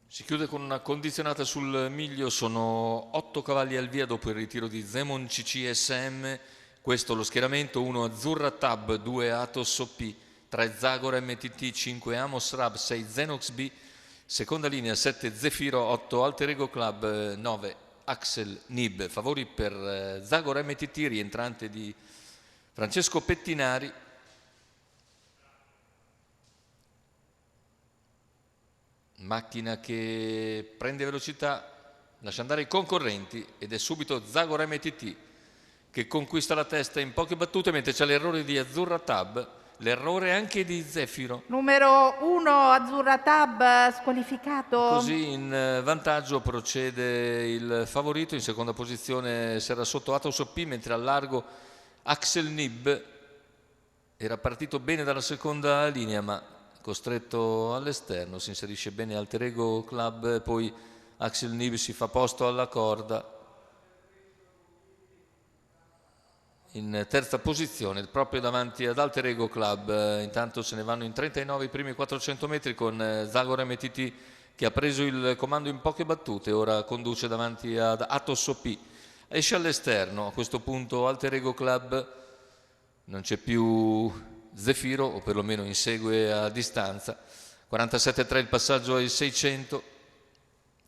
Si chiude con una condizionata sul miglio, sono 8 cavalli al via dopo il ritiro di Zemon CCSM. Questo lo schieramento: 1 Azzurra Tab, 2 Atos OP, 3 Zagor MTT, 5 Amos Rab, 6 Zenox B, seconda linea 7 Zefiro, 8 Alter Ego Club, 9 Axel Nib. Favori per Zagor MTT, rientrante di Francesco Pettinari. Macchina che prende velocità, lascia andare i concorrenti ed è subito Zagor MTT che conquista la testa in poche battute, mentre c'è l'errore di Azzurra Tab, l'errore anche di Zefiro. Numero 1 Azzurra Tab squalificato. Così in vantaggio procede il favorito, in seconda posizione si era sotto Atos OP, mentre al largo Axel Nib era partito bene dalla seconda linea ma costretto all'esterno. Si inserisce bene Alter Ego Club, poi Axel Nib si fa posto alla corda in terza posizione proprio davanti ad Alter Ego Club. Intanto se ne vanno in 39 i primi 400 metri con Zagor MTT che ha preso il comando in poche battute, ora conduce davanti ad Atos OP. Esce all'esterno a questo punto Alter Ego Club, non c'è più Zefiro, o perlomeno insegue a distanza. 47,3 il passaggio ai 600,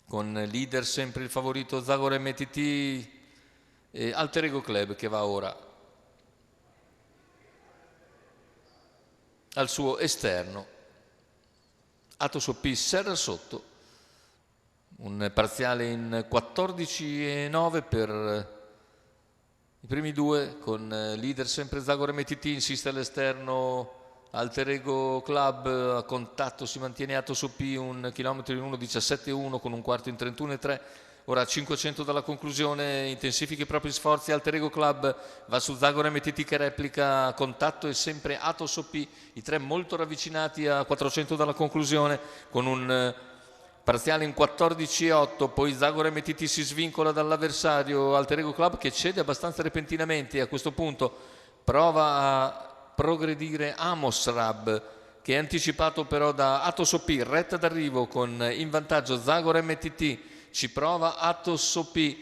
con leader sempre il favorito Zagor MTT e Alter Ego Club che va ora al suo esterno. Atos OP serra sotto, un parziale in 14,9 per i primi due, con leader sempre Zagor MTT, insiste all'esterno Alter Ego Club, a contatto si mantiene Atos OP, 1 chilometro in 1,17,1 con un quarto in 31,3. Ora a 500 dalla conclusione, intensifica i propri sforzi Alter Ego Club, va su Zagor MTT che replica, a contatto e sempre Atos OP, i tre molto ravvicinati a 400 dalla conclusione con un parziale in 14,8. Poi Zagor MTT si svincola dall'avversario Alter Ego Club che cede abbastanza repentinamente. A questo punto prova a progredire Amos Rab che è anticipato però da Atos OP, retta d'arrivo con in vantaggio Zagor MTT. Ci prova Atos OP,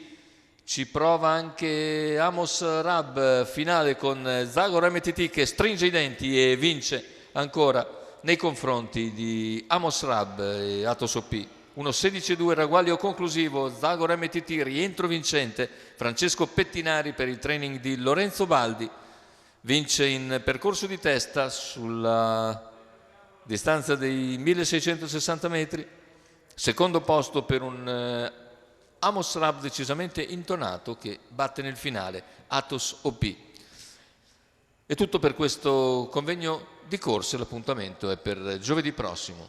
ci prova anche Amos Rab, finale con Zagor MTT che stringe i denti e vince ancora nei confronti di Amos Rab e Atos OP. 1,16,2 ragguaglio conclusivo, Zagor MTT rientro vincente, Francesco Pettinari per il training di Lorenzo Baldi vince in percorso di testa sulla distanza dei 1660 metri. Secondo posto per un Amos Rab decisamente intonato che batte nel finale Atos OP. È tutto per questo convegno di corse, l'appuntamento è per giovedì prossimo.